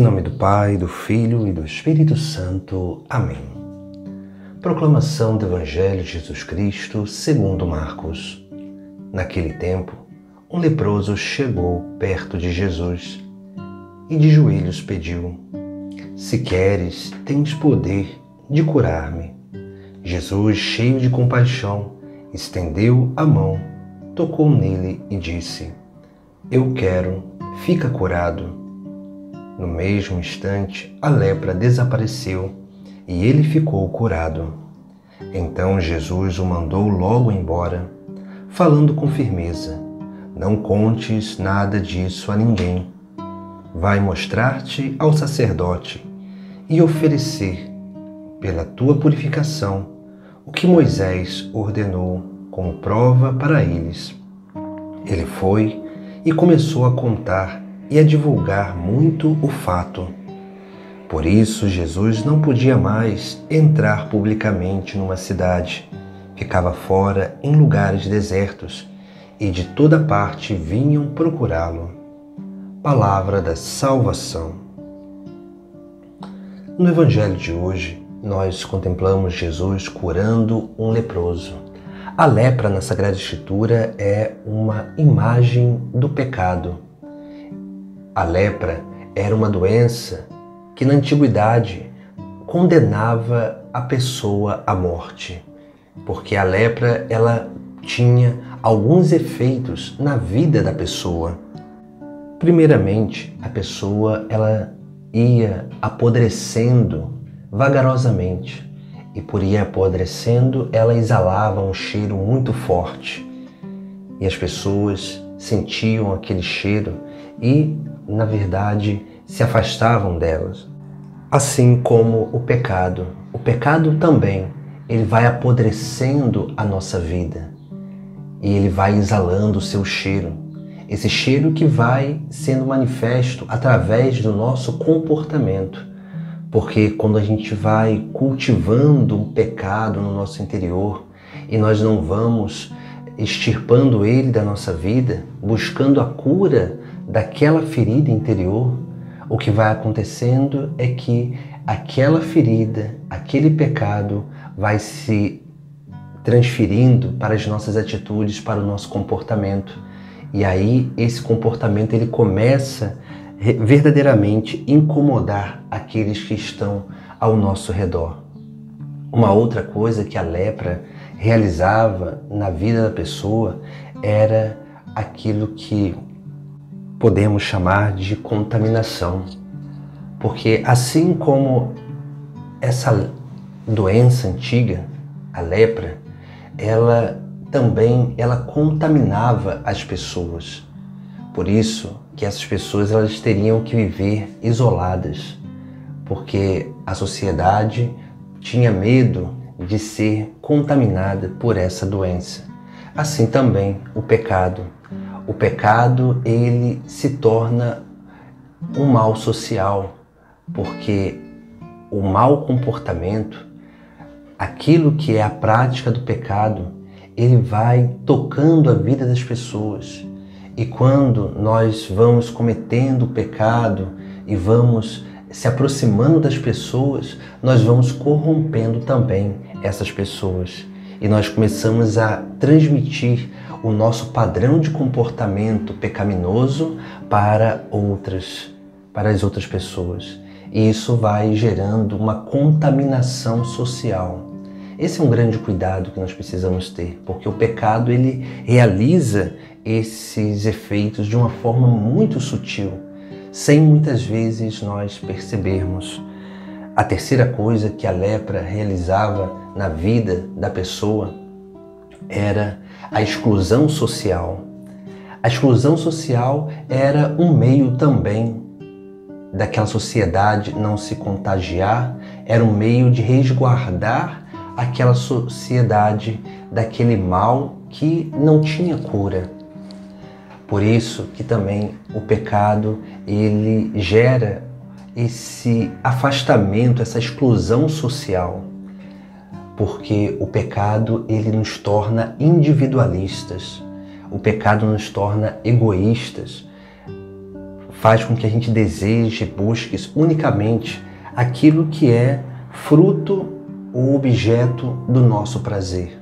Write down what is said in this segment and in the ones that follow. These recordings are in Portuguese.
nome do Pai, do Filho e do Espírito Santo. Amém. Proclamação do Evangelho de Jesus Cristo segundo Marcos. Naquele tempo, um leproso chegou perto de Jesus e de joelhos pediu: Se queres, tens poder de curar-me. Jesus, cheio de compaixão, estendeu a mão, tocou nele e disse: Eu quero, fica curado. No mesmo instante, a lepra desapareceu e ele ficou curado. Então Jesus o mandou logo embora, falando com firmeza: Não contes nada disso a ninguém. Vai mostrar-te ao sacerdote e oferecer, pela tua purificação, o que Moisés ordenou como prova para eles. Ele foi e começou a contar e a divulgar muito o fato. Por isso, Jesus não podia mais entrar publicamente numa cidade. Ficava fora em lugares desertos e de toda parte vinham procurá-lo. Palavra da salvação. No Evangelho de hoje, nós contemplamos Jesus curando um leproso. A lepra na Sagrada Escritura é uma imagem do pecado. A lepra era uma doença que na antiguidade condenava a pessoa à morte, porque a lepra ela tinha alguns efeitos na vida da pessoa. Primeiramente, a pessoa ela ia apodrecendo vagarosamente, e por ir apodrecendo, ela exalava um cheiro muito forte, e as pessoas sentiam aquele cheiro e, na verdade, se afastavam delas. Assim como o pecado. O pecado também, ele vai apodrecendo a nossa vida e ele vai exalando o seu cheiro. Esse cheiro que vai sendo manifesto através do nosso comportamento. Porque quando a gente vai cultivando um pecado no nosso interior e nós não vamos extirpando ele da nossa vida, buscando a cura daquela ferida interior, o que vai acontecendo é que aquela ferida, aquele pecado vai se transferindo para as nossas atitudes, para o nosso comportamento. E aí esse comportamento ele começa verdadeiramente incomodar aqueles que estão ao nosso redor. Uma outra coisa que a lepra realizava na vida da pessoa era aquilo que podemos chamar de contaminação. Porque assim como essa doença antiga, a lepra, ela contaminava as pessoas. Por isso que essas pessoas elas teriam que viver isoladas, porque a sociedade tinha medo de ser contaminada por essa doença. Assim também o pecado. O pecado, ele se torna um mal social, porque o mau comportamento, aquilo que é a prática do pecado, ele vai tocando a vida das pessoas. E quando nós vamos cometendo o pecado e vamos se aproximando das pessoas, nós vamos corrompendo também essas pessoas. E nós começamos a transmitir o nosso padrão de comportamento pecaminoso para as outras pessoas. E isso vai gerando uma contaminação social. Esse é um grande cuidado que nós precisamos ter, porque o pecado ele realiza esses efeitos de uma forma muito sutil, sem muitas vezes nós percebermos. A terceira coisa que a lepra realizava na vida da pessoa era a exclusão social. A exclusão social era um meio também daquela sociedade não se contagiar, era um meio de resguardar aquela sociedade daquele mal que não tinha cura. Por isso que também o pecado ele gera esse afastamento, essa exclusão social, porque o pecado ele nos torna individualistas, o pecado nos torna egoístas, faz com que a gente deseje, busque unicamente aquilo que é fruto ou objeto do nosso prazer.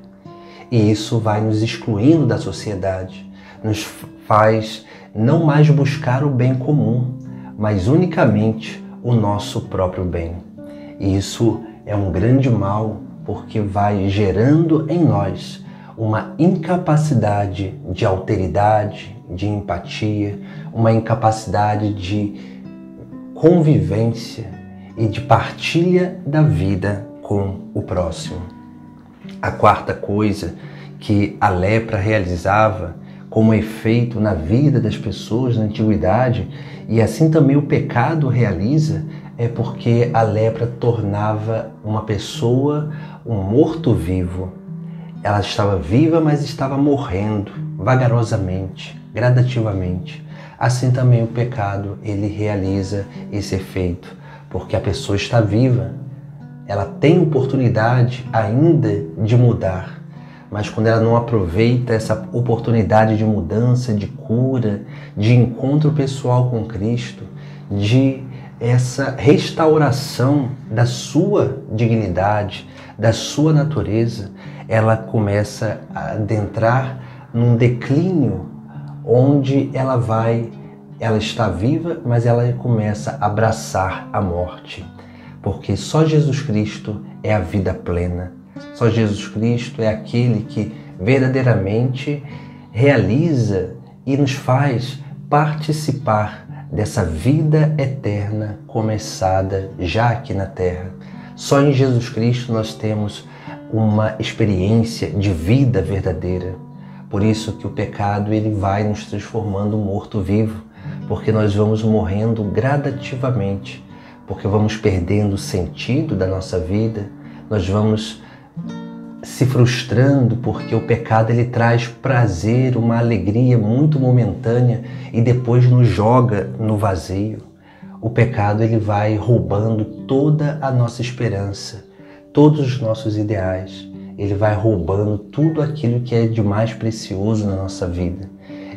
E isso vai nos excluindo da sociedade, nos faz não mais buscar o bem comum, mas unicamente o nosso próprio bem. E isso é um grande mal, porque vai gerando em nós uma incapacidade de alteridade, de empatia, uma incapacidade de convivência e de partilha da vida com o próximo. A quarta coisa que a lepra realizava como efeito na vida das pessoas na antiguidade, e assim também o pecado realiza, é porque a lepra tornava uma pessoa um morto-vivo. Ela estava viva, mas estava morrendo vagarosamente, gradativamente. Assim também o pecado, ele realiza esse efeito, porque a pessoa está viva, ela tem oportunidade ainda de mudar, mas quando ela não aproveita essa oportunidade de mudança, de cura, de encontro pessoal com Cristo, de essa restauração da sua dignidade, da sua natureza, ela começa a adentrar num declínio onde ela está viva, mas ela começa a abraçar a morte. Porque só Jesus Cristo é a vida plena. Só Jesus Cristo é aquele que verdadeiramente realiza e nos faz participar dessa vida eterna começada já aqui na terra. Só em Jesus Cristo nós temos uma experiência de vida verdadeira. Por isso que o pecado ele vai nos transformando morto-vivo, porque nós vamos morrendo gradativamente, porque vamos perdendo o sentido da nossa vida, nós vamos se frustrando, porque o pecado ele traz prazer, uma alegria muito momentânea e depois nos joga no vazio. O pecado ele vai roubando toda a nossa esperança, todos os nossos ideais. Ele vai roubando tudo aquilo que é de mais precioso na nossa vida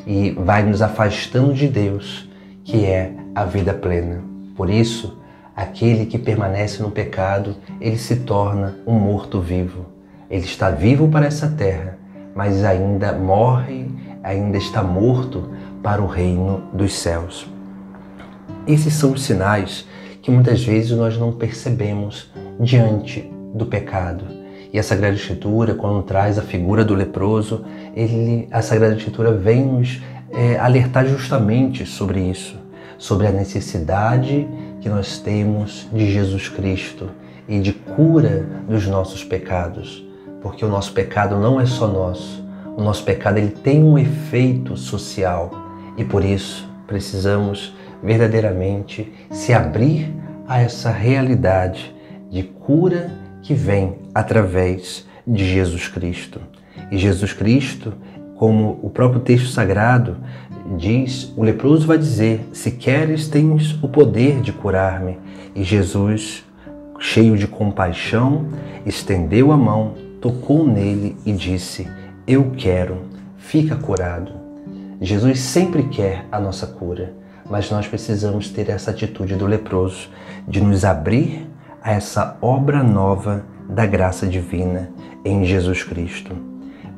e vai nos afastando de Deus, que é a vida plena. Por isso, aquele que permanece no pecado, ele se torna um morto-vivo. Ele está vivo para essa terra, mas ainda morre, ainda está morto para o reino dos céus. Esses são os sinais que muitas vezes nós não percebemos diante do pecado. E a Sagrada Escritura, quando traz a figura do leproso, a Sagrada Escritura vem nos alertar justamente sobre isso, sobre a necessidade que nós temos de Jesus Cristo e de cura dos nossos pecados. Porque o nosso pecado não é só nosso. O nosso pecado ele tem um efeito social e por isso precisamos verdadeiramente se abrir a essa realidade de cura que vem através de Jesus Cristo. E Jesus Cristo, como o próprio texto sagrado diz, o leproso vai dizer: se queres, tens o poder de curar-me. E Jesus, cheio de compaixão, estendeu a mão, tocou nele e disse: eu quero, fica curado. Jesus sempre quer a nossa cura, mas nós precisamos ter essa atitude do leproso, de nos abrir a essa obra nova da graça divina em Jesus Cristo.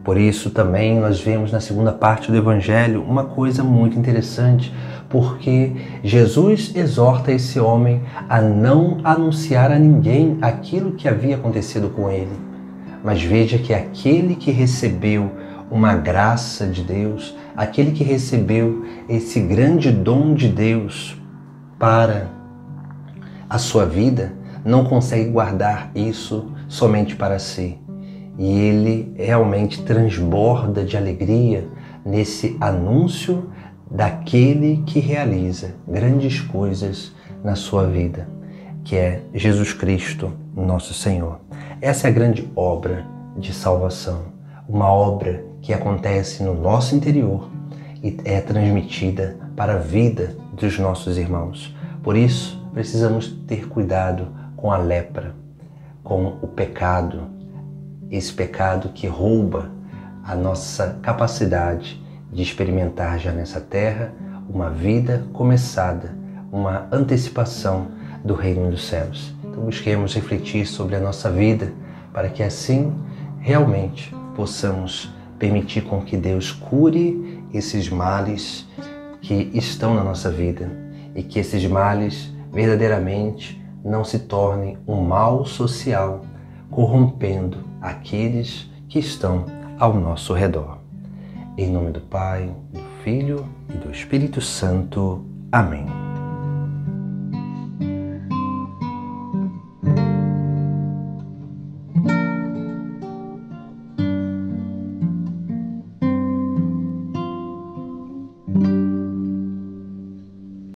Por isso também nós vemos na segunda parte do Evangelho uma coisa muito interessante, porque Jesus exorta esse homem a não anunciar a ninguém aquilo que havia acontecido com ele. Mas veja que aquele que recebeu uma graça de Deus, aquele que recebeu esse grande dom de Deus para a sua vida, não consegue guardar isso somente para si. E ele realmente transborda de alegria nesse anúncio daquele que realiza grandes coisas na sua vida, que é Jesus Cristo, nosso Senhor. Essa é a grande obra de salvação, uma obra que acontece no nosso interior e é transmitida para a vida dos nossos irmãos. Por isso, precisamos ter cuidado com a lepra, com o pecado, esse pecado que rouba a nossa capacidade de experimentar já nessa terra uma vida começada, uma antecipação do reino dos céus. Então busquemos refletir sobre a nossa vida para que assim realmente possamos permitir com que Deus cure esses males que estão na nossa vida e que esses males verdadeiramente não se tornem um mal social, corrompendo aqueles que estão ao nosso redor. Em nome do Pai, do Filho e do Espírito Santo. Amém.